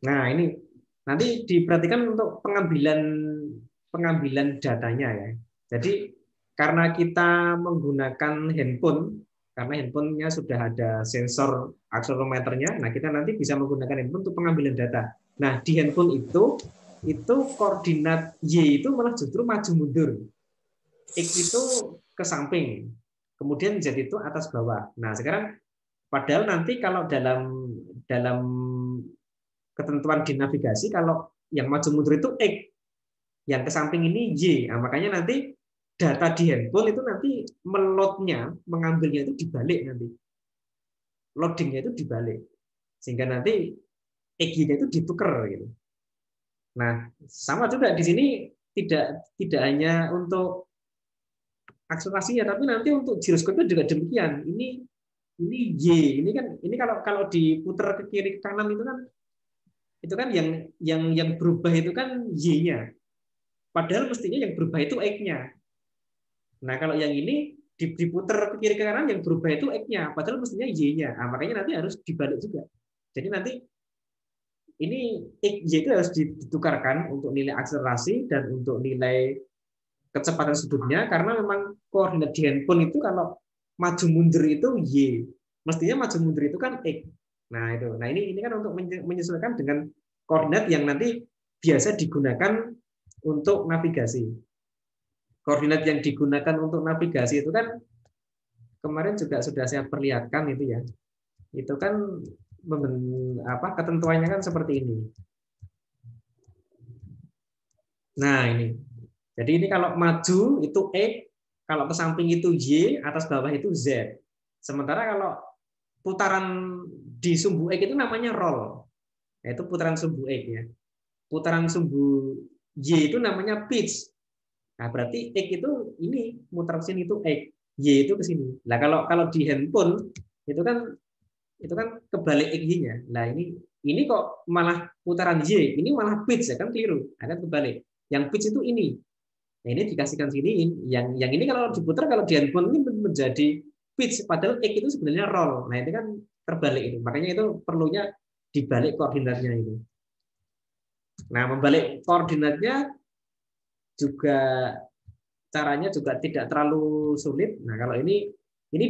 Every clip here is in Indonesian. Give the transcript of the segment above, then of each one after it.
Nah, ini nanti diperhatikan untuk pengambilan datanya ya. Jadi karena kita menggunakan handphone, karena handphonenya sudah ada sensor akselerometernya, nah kita nanti bisa menggunakan handphone untuk pengambilan data. Nah, di handphone itu koordinat Y itu malah justru maju mundur. X itu ke samping. Kemudian Z itu atas bawah. Nah, sekarang padahal nanti kalau dalam dalam ketentuan di navigasi, kalau yang maju mundur itu X, yang ke samping ini Y. Nah, makanya nanti data di handphone itu nanti meloadnya, mengambilnya itu dibalik nanti. Loadingnya itu dibalik. Sehingga nanti X-nya itu ditukar gitu. Nah, sama juga di sini tidak hanya untuk akselerasinya, tapi nanti untuk giroskopnya juga demikian. Ini Y, ini kalau kalau diputar ke kiri ke kanan itu kan yang berubah itu kan Y-nya. Padahal mestinya yang berubah itu X-nya. Nah, kalau yang ini diputar ke kiri ke kanan yang berubah itu X-nya, padahal mestinya Y-nya. Nah, makanya nanti harus dibalik juga. Jadi nanti ini X, Y itu harus ditukarkan untuk nilai akselerasi dan untuk nilai kecepatan sudutnya, karena memang koordinat di handphone itu kalau maju mundur itu Y. Mestinya maju mundur itu kan X. Nah, itu. Nah, ini kan untuk menyesuaikan dengan koordinat yang nanti biasa digunakan untuk navigasi. Koordinat yang digunakan untuk navigasi itu kan kemarin juga sudah saya perlihatkan itu ya. Itu kan ketentuannya kan seperti ini. Nah, ini. Jadi ini kalau maju itu X, kalau ke samping itu Y, atas bawah itu Z. Sementara kalau putaran di sumbu X itu namanya roll. Yaitu putaran sumbu X ya. Putaran sumbu Y itu namanya pitch. Nah, berarti X itu ini muter ke sini itu X, Y itu ke sini. Nah, kalau di handphone itu kan kebalik X-nya. Nah, ini kok malah putaran Y, ini malah pitch ya kan keliru. Akan kebalik. Yang pitch itu ini. Nah, ini dikasihkan sini. Yang ini kalau diputar kalau di handphone ini menjadi pitch, padahal X itu sebenarnya roll. Nah, ini kan terbalik itu. Makanya itu perlunya dibalik koordinatnya itu. Nah, membalik koordinatnya juga caranya juga tidak terlalu sulit. Nah, kalau ini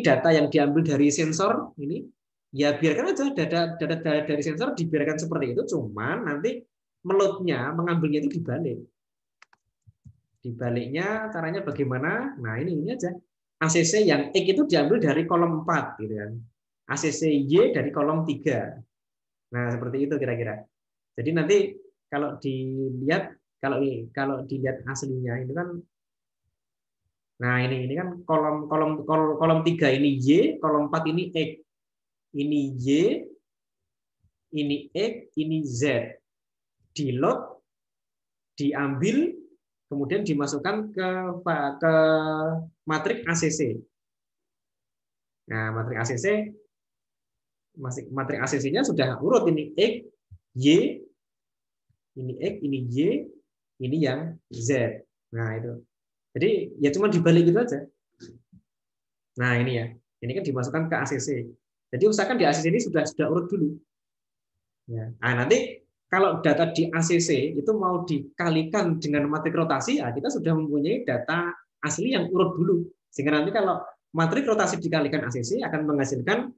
data yang diambil dari sensor ini, ya biarkan aja data dari sensor dibiarkan seperti itu, cuman nanti meloadnya, mengambilnya itu dibalik. Dibaliknya caranya bagaimana? Nah, ini aja. ACC yang X itu diambil dari kolom 4 gitu kan. ACC Y dari kolom 3. Nah, seperti itu kira-kira. Jadi nanti kalau dilihat kalau dilihat aslinya itu kan, nah ini kan kolom 3 ini Y, kolom 4 ini X. Ini Y, ini X, ini Z. Di load, diambil, kemudian dimasukkan ke matriks ACC. Nah, matriks ACC-nya sudah urut ini X, Y, ini X, ini Y, ini yang Z. Nah, itu. Jadi ya cuma dibalik gitu aja. Nah, ini ya. Ini kan dimasukkan ke ACC. Jadi usahakan di ACC ini sudah urut dulu. Ya. Nah, nanti kalau data di ACC itu mau dikalikan dengan matrik rotasi, ya kita sudah mempunyai data asli yang urut dulu. Sehingga nanti kalau matrik rotasi dikalikan ACC akan menghasilkan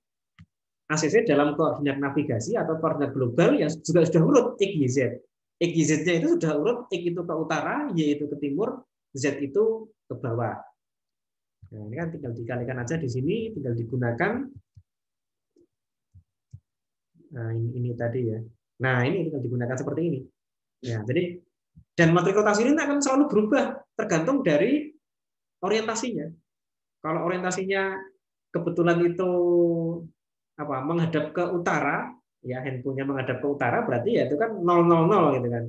ACC dalam koordinat navigasi atau koordinat global yang juga sudah urut X, Y, Z. X, Y, Z-nya itu sudah urut, X itu ke utara, Y itu ke timur, Z itu ke bawah. Nah, ini kan tinggal dikalikan aja di sini, tinggal digunakan. Nah, ini tadi ya. Nah, ini tinggal digunakan seperti ini. Ya, jadi dan matrik rotasi ini akan selalu berubah tergantung dari orientasinya. Kalau orientasinya kebetulan itu menghadap ke utara, ya handphonenya menghadap ke utara, berarti ya itu kan 000 gitu kan.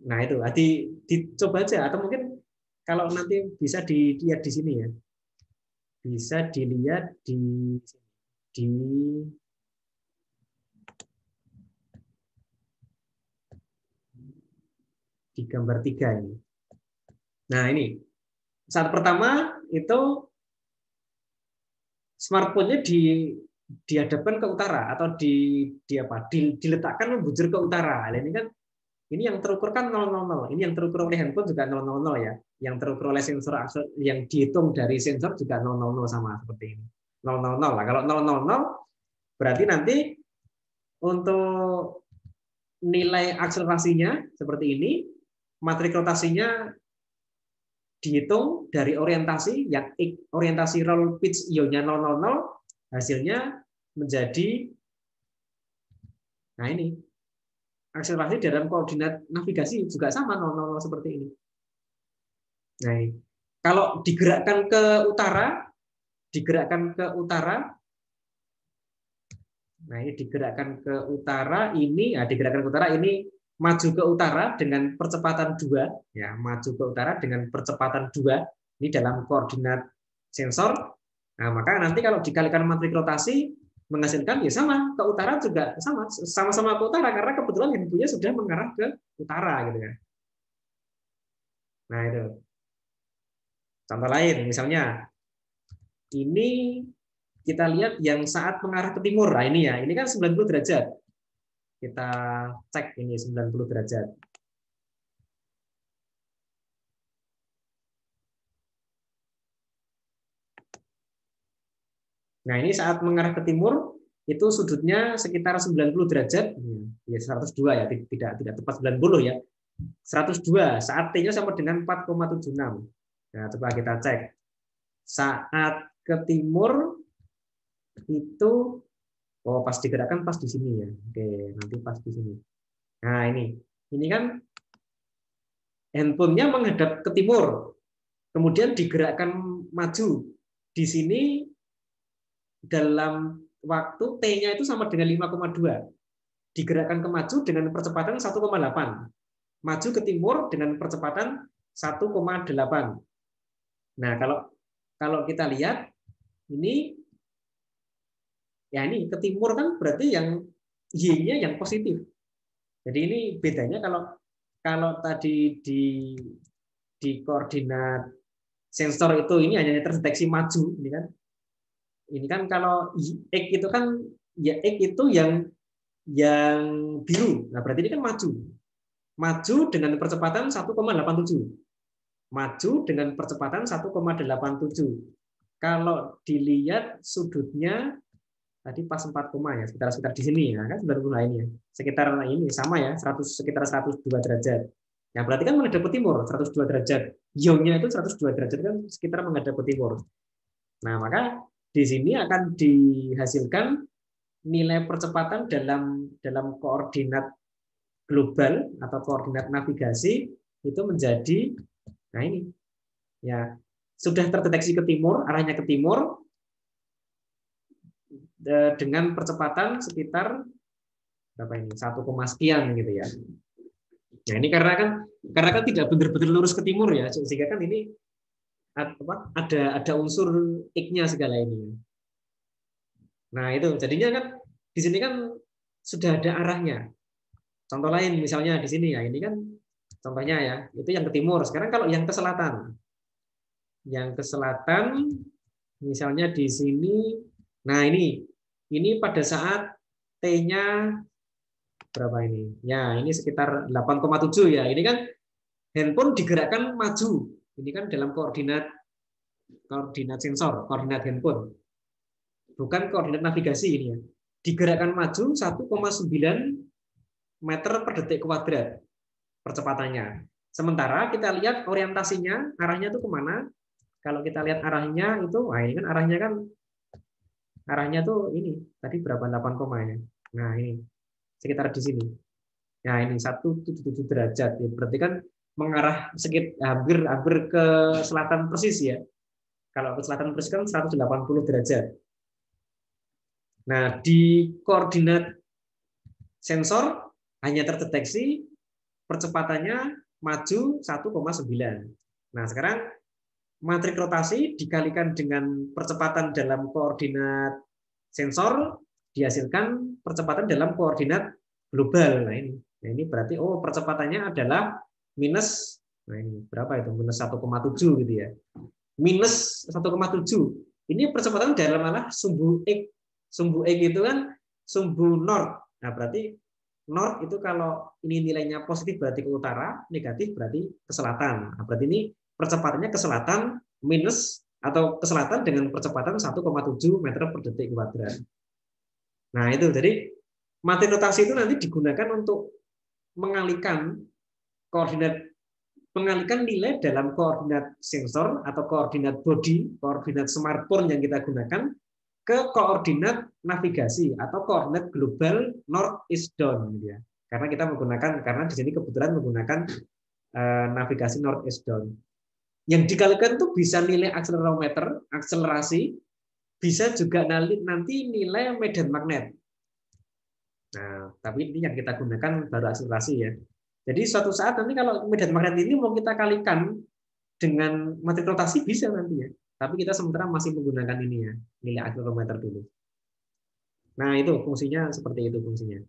Nah, itu dicoba aja, atau mungkin kalau nanti bisa dilihat di sini ya. Bisa dilihat di gambar 3 ini. Nah, ini saat pertama itu smartphone-nya dihadapkan ke utara atau diletakkan membujur ke utara. Nah, ini kan ini yang terukur kan 000. Ini yang terukur oleh handphone juga 000 ya. Yang terukur oleh sensor yang dihitung dari sensor juga 000 sama seperti ini. 000 lah. Kalau 000 berarti nanti untuk nilai akselerasinya seperti ini, matrik rotasinya dihitung dari orientasi yang orientasi roll pitch ionnya 000, hasilnya menjadi nah ini akselerasi dalam koordinat navigasi juga sama 000 seperti ini. Nah, ini. Kalau digerakkan ke utara, nah ini digerakkan ke utara ini, ya digerakkan ke utara ini maju ke utara dengan percepatan 2, ya maju ke utara dengan percepatan 2 ini dalam koordinat sensor. Nah, maka nanti kalau dikalikan matrik rotasi menghasilkan ya sama ke utara juga sama-sama ke utara karena kebetulan handphone-nya sudah mengarah ke utara gitu kan. Nah, itu. Contoh lain misalnya ini kita lihat yang saat mengarah ke timur. Nah, ini ya, ini kan 90 derajat. Kita cek ini 90 derajat. Nah, ini saat mengarah ke timur itu sudutnya sekitar 90 derajat. Ya 102 ya, tidak tepat 90 ya. 102 saat T-nya sama dengan 4,76. Nah, coba kita cek. Saat ke timur itu pas digerakkan pas di sini ya. Oke, nanti pas di sini. Nah, ini kan handphonenya menghadap ke timur. Kemudian digerakkan maju. Di sini dalam waktu T-nya itu sama dengan 5,2. Digerakkan ke maju dengan percepatan 1,8. Maju ke timur dengan percepatan 1,8. Nah, kalau kita lihat ini ya ini ke timur kan berarti yang Y-nya yang positif. Jadi ini bedanya kalau tadi di koordinat sensor itu ini hanya terdeteksi maju ini kan kalau X itu kan ya X itu yang biru. Nah, berarti ini kan maju dengan percepatan 1,87. Maju dengan percepatan 1,87. Kalau dilihat sudutnya tadi pas 4, ya sekitar di sini ya kan 90 ini ya. Sekitar ini sama ya, sekitar 102 derajat. Nah, berarti kan menghadap ke timur 102 derajat. Ionnya itu 102 derajat kan sekitar menghadap ke timur. Nah, maka di sini akan dihasilkan nilai percepatan dalam koordinat global atau koordinat navigasi itu menjadi nah ini ya sudah terdeteksi ke timur, arahnya ke timur dengan percepatan sekitar berapa ini 1, sekian gitu ya. Nah, ini karena kan tidak benar-benar lurus ke timur ya, sehingga kan ini ada unsur X-nya segala ini. Nah, itu jadinya kan di sini kan sudah ada arahnya. Contoh lain misalnya di sini ya, ini kan contohnya ya, itu yang ke timur. Sekarang kalau yang ke selatan. Yang ke selatan misalnya di sini. Nah, ini pada saat T-nya berapa ini? Ya, ini sekitar 8,7 ya. Ini kan handphone digerakkan maju. Ini kan dalam koordinat sensor, koordinat handphone. Bukan koordinat navigasi ini ya. Digerakkan maju 1,9 meter per detik kuadrat percepatannya. Sementara kita lihat orientasinya, arahnya itu kemana? Kalau kita lihat arahnya itu, nah ini kan arahnya tuh ini tadi berapa 8, ya. Nah ini sekitar di sini. Nah ini 177 derajat. Ya, berarti kan mengarah hampir ke selatan persis ya. Kalau ke selatan persis kan 180 derajat. Nah di koordinat sensor hanya terdeteksi percepatannya maju 1,9. Nah, sekarang matrik rotasi dikalikan dengan percepatan dalam koordinat sensor dihasilkan percepatan dalam koordinat global. Nah, ini berarti percepatannya adalah minus nah ini berapa itu? Minus 1,7 gitu ya. Minus 1,7. Ini percepatan dalam sumbu X Sumbu X itu kan sumbu north. Nah, berarti north itu kalau ini nilainya positif berarti ke utara, negatif berarti ke selatan. Nah, berarti ini percepatannya ke selatan minus atau ke selatan dengan percepatan 1,7 meter per detik kuadrat. Nah, itu jadi materi rotasi itu nanti digunakan untuk mengalihkan koordinat, mengalihkan nilai dalam koordinat sensor atau koordinat body, koordinat smartphone yang kita gunakan ke koordinat navigasi atau koordinat global north east down gitu ya. Karena kita menggunakan, karena di sini kebetulan menggunakan navigasi north east down. Yang dikalikan itu bisa nilai akselerometer, akselerasi, bisa juga nanti nilai medan magnet. Nah, tapi ini yang kita gunakan baru akselerasi ya. Jadi suatu saat nanti kalau medan magnet ini mau kita kalikan dengan materi rotasi bisa nanti ya. Tapi kita sementara masih menggunakan ini ya, nilai akselerometer dulu. Nah, itu fungsinya seperti itu fungsinya.